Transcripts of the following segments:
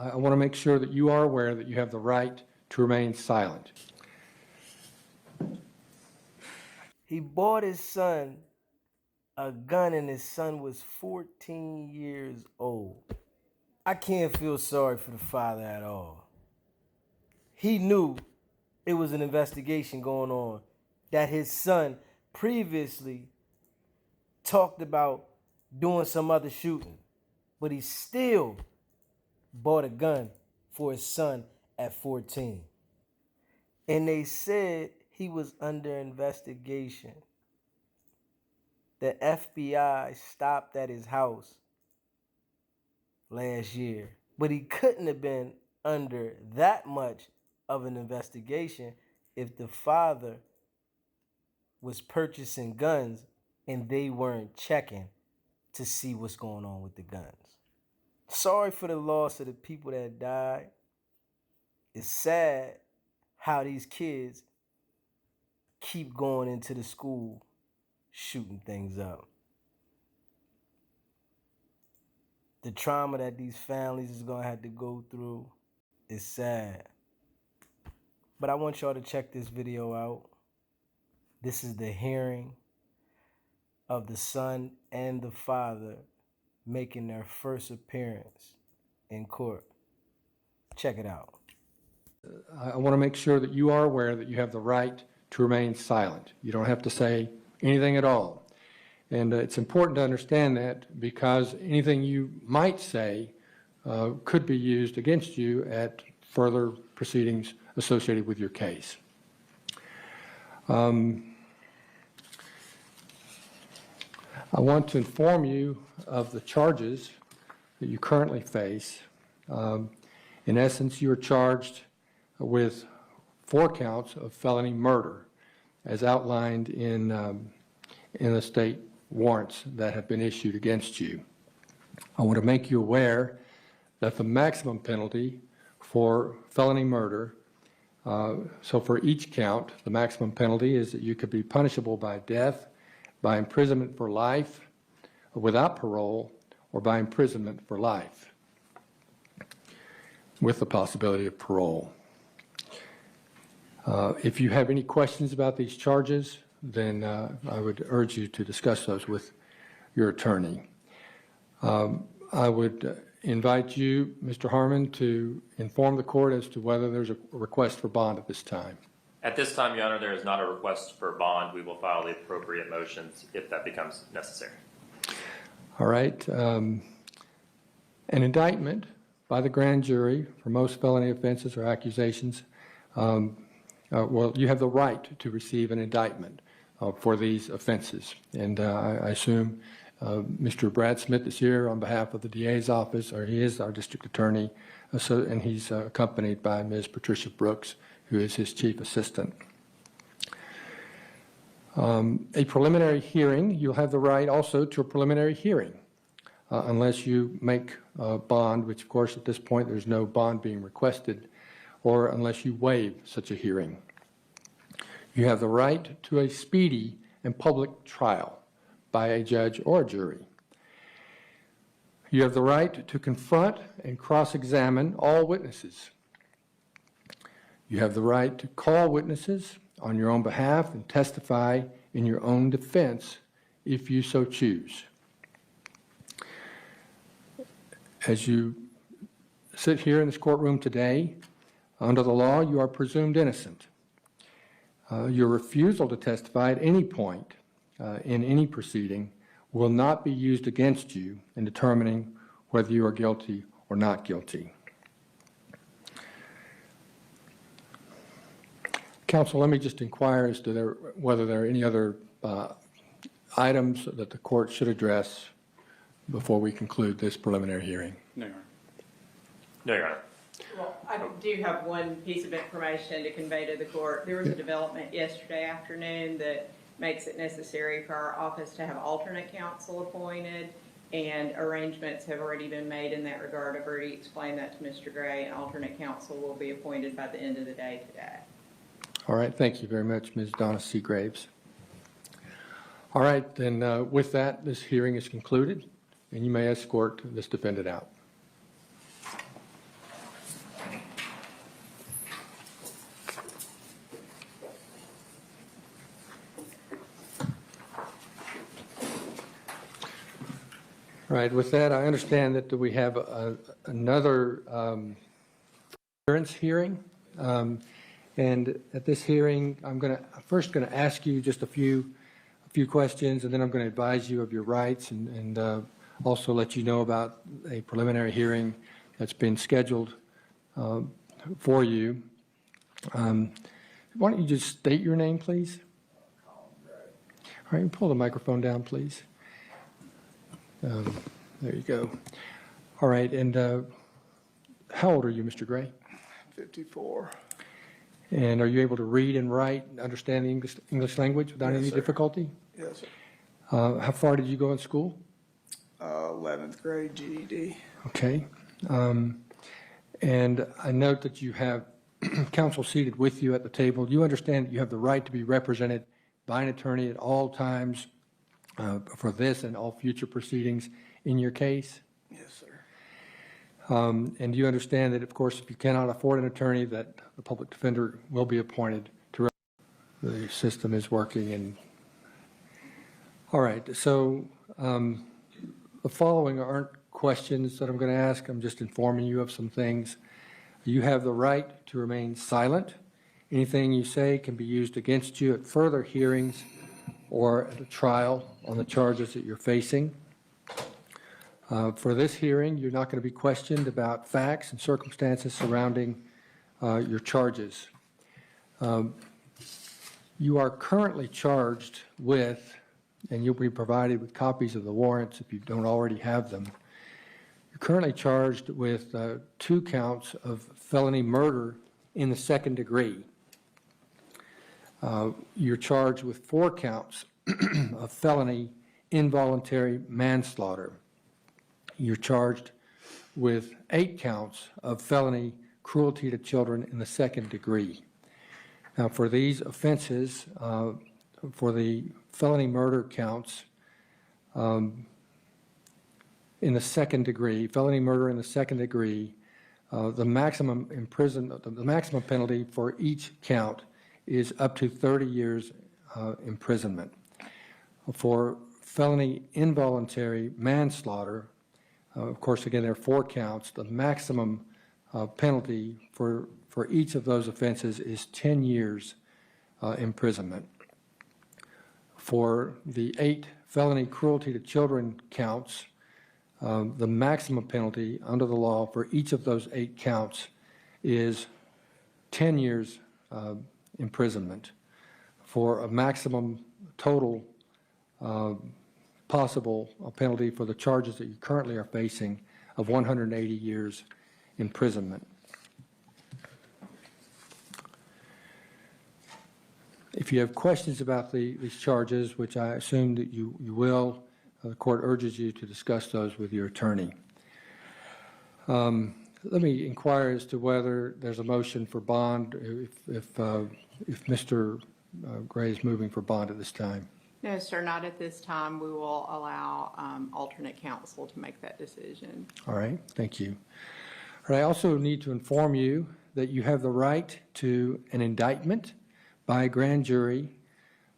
I want to make sure that you are aware that you have the right to remain silent. He bought his son a gun and his son was 14 years old. I can't feel sorry for the father at all. He knew it was an investigation going on, that his son previously talked about doing some other shooting, but he still bought a gun for his son at 14. And they said he was under investigation. The FBI stopped at his house last year, but he couldn't have been under that much of an investigation if the father was purchasing guns and they weren't checking to see what's going on with the guns. Sorry for the loss of the people that died. It's sad how these kids keep going into the school shooting things up. The trauma that these families is going to have to go through is sad. But I want y'all to check this video out. This is the hearing of the son and the father making their first appearance in court. Check it out. I want to make sure that you are aware that you have the right to remain silent. You don't have to say anything at all. And it's important to understand that because anything you might say could be used against you at further proceedings associated with your case. I want to inform you of the charges that you currently face. In essence, you are charged with 4 counts of felony murder as outlined in the state warrants that have been issued against you. I want to make you aware that the maximum penalty for felony murder, so for each count, the maximum penalty is that you could be punishable by death, by imprisonment for life, without parole, or by imprisonment for life, with the possibility of parole. If you have any questions about these charges, then I would urge you to discuss those with your attorney. I would invite you, Mr. Harmon, to inform the court as to whether there's a request for bond at this time. At this time, Your Honor, there is not a request for bond. We will file the appropriate motions if that becomes necessary. All right. An indictment by the grand jury for most felony offenses or accusations, well, you have the right to receive an indictment for these offenses. And I assume Mr. Brad Smith is here on behalf of the DA's office, or he is our district attorney, and he's accompanied by Ms. Patricia Brooks, who is his chief assistant. A preliminary hearing, you'll have the right also to a preliminary hearing, unless you make a bond, which of course at this point there's no bond being requested, or unless you waive such a hearing. You have the right to a speedy and public trial by a judge or a jury. You have the right to confront and cross-examine all witnesses. You have the right to call witnesses on your own behalf and testify in your own defense if you so choose. As you sit here in this courtroom today, under the law, you are presumed innocent. Your refusal to testify at any point in any proceeding will not be used against you in determining whether you are guilty or not guilty. Counsel, let me just inquire as to whether there are any other items that the court should address before we conclude this preliminary hearing. No, Your Honor. No, Your Honor. Well, I do have one piece of information to convey to the court. There was a development yesterday afternoon that makes it necessary for our office to have alternate counsel appointed, and arrangements have already been made in that regard. I've already explained that to Mr. Gray, and alternate counsel will be appointed by the end of the day today. All right, thank you very much, Ms. Donna C. Graves. All right, then with that, this hearing is concluded, and you may escort this defendant out. right, with that, I understand that we have another appearance hearing. And at this hearing, I'm first going to ask you just a few questions, and then I'm going to advise you of your rights and also let you know about a preliminary hearing that's been scheduled for you. Why don't you just state your name, please? All right, pull the microphone down, please. There you go. All right, and how old are you, Mr. Gray? 54. And are you able to read and write and understand the English language without Yes, any sir. difficulty? Yes, sir. How far did you go in school? 11th grade GED. Okay. And I note that you have counsel seated with you at the table. You understand that you have the right to be represented by an attorney at all times for this and all future proceedings in your case? Yes, sir. And you understand that, of course, if you cannot afford an attorney, that the public defender will be appointed to the system is working. And all right, so the following aren't questions that I'm going to ask. I'm just informing you of some things. You have the right to remain silent. Anything you say can be used against you at further hearings or at a trial on the charges that you're facing. For this hearing, you're not going to be questioned about facts and circumstances surrounding your charges. You are currently charged with, and you'll be provided with copies of the warrants if you don't already have them. You're currently charged with 2 counts of felony murder in the second degree. You're charged with 4 counts of felony involuntary manslaughter. You're charged with 8 counts of felony cruelty to children in the second degree. Now, for these offenses, for the felony murder counts in the second degree, felony murder in the second degree, the maximum penalty for each count is up to 30 years imprisonment. For felony involuntary manslaughter, of course, again, there are 4 counts. The maximum penalty for each of those offenses is 10 years imprisonment. For the 8 felony cruelty to children counts, the maximum penalty under the law for each of those 8 counts is 10 years imprisonment, for a maximum total possible penalty for the charges that you currently are facing of 180 years imprisonment. If you have questions about these charges, which I assume that you will, the court urges you to discuss those with your attorney. Let me inquire as to whether there's a motion for bond, if Mr. Gray is moving for bond at this time. No, sir, not at this time. We will allow alternate counsel to make that decision. All right, thank you. All right, I also need to inform you that you have the right to an indictment by a grand jury,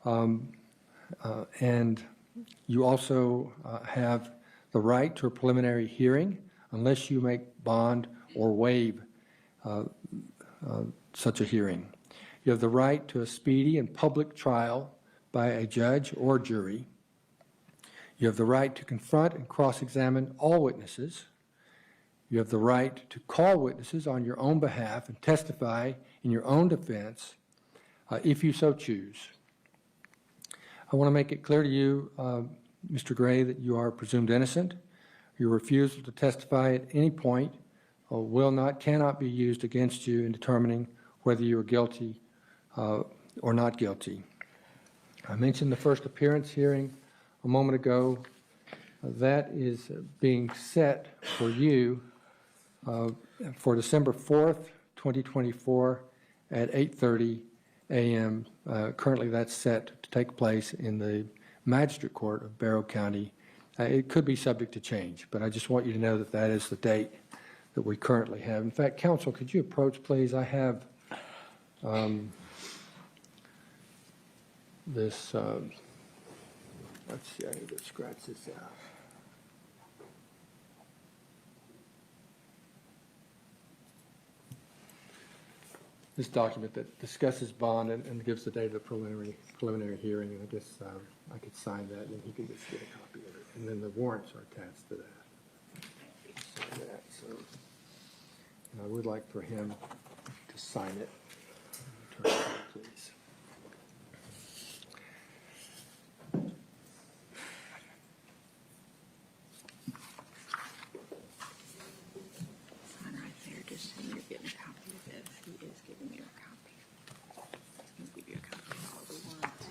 and you also have the right to a preliminary hearing unless you make bond or waive such a hearing. You have the right to a speedy and public trial by a judge or jury. You have the right to confront and cross-examine all witnesses. You have the right to call witnesses on your own behalf and testify in your own defense if you so choose. I want to make it clear to you, Mr. Gray, that you are presumed innocent. Your refusal to testify at any point cannot be used against you in determining whether you are guilty or not guilty. I mentioned the first appearance hearing a moment ago. That is being set for you for December 4th, 2024 at 8:30 a.m. Currently, that's set to take place in the Magistrate Court of Barrow County. It could be subject to change, but I just want you to know that that is the date that we currently have. In fact, counsel, could you approach, please? I have this, let's see, I need to scratch this out. this document that discusses bond and gives the date of the preliminary hearing, and I guess I could sign that, and he can just get a copy of it. And then the warrants are attached to that. So I would like for him to sign it. Turn it over, please. Sign right there, just so you're getting a copy of this. He is giving you a copy. He's gonna give you a copy of all the warrants.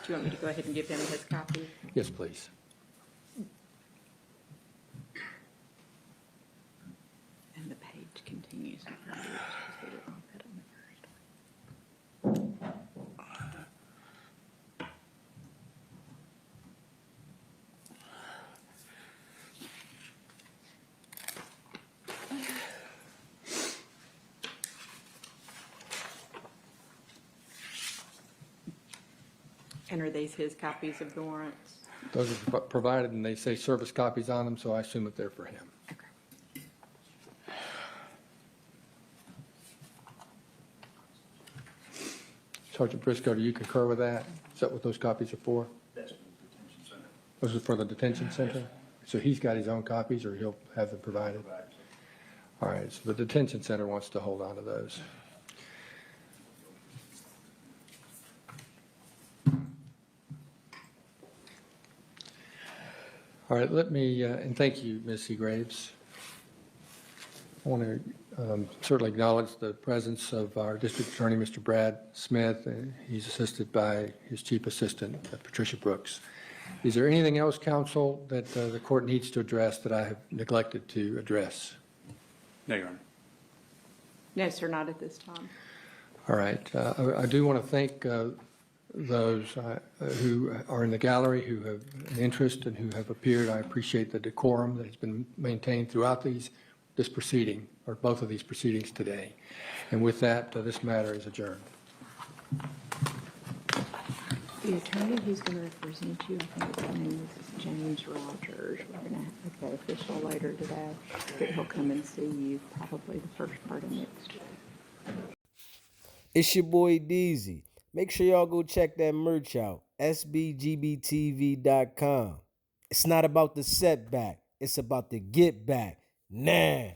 Do you want me to go ahead and give him his copy? Yes, please. And the page continues in front of you. Just get it on that on the first one. And are these his copies of the warrants? Those are provided, and they say service copies on them, so I assume that they're for him. Okay. Sergeant Briscoe, do you concur with that? Is that what those copies are for? That's the detention center. Those are for the detention center? So he's got his own copies, or he'll have them provided? All right, so the detention center wants to hold on to those. All right, let me, and thank you, Ms. Seagraves. I want to certainly acknowledge the presence of our district attorney, Mr. Brad Smith. He's assisted by his chief assistant, Patricia Brooks. Is there anything else, counsel, that the court needs to address that I have neglected to address? No, Your Honor. No, sir, not at this time. All right. I do want to thank those who are in the gallery, who have an interest and who have appeared. I appreciate the decorum that has been maintained throughout this proceeding, or both of these proceedings today. And with that, this matter is adjourned. The attorney who's going to represent you, I think his name is James Rogers. We're going to have that official later today, but he'll come and see you probably the first part of next week. It's your boy Deezy. Make sure y'all go check that merch out, sbgbtv.com. It's not about the setback, it's about the get back. Nah.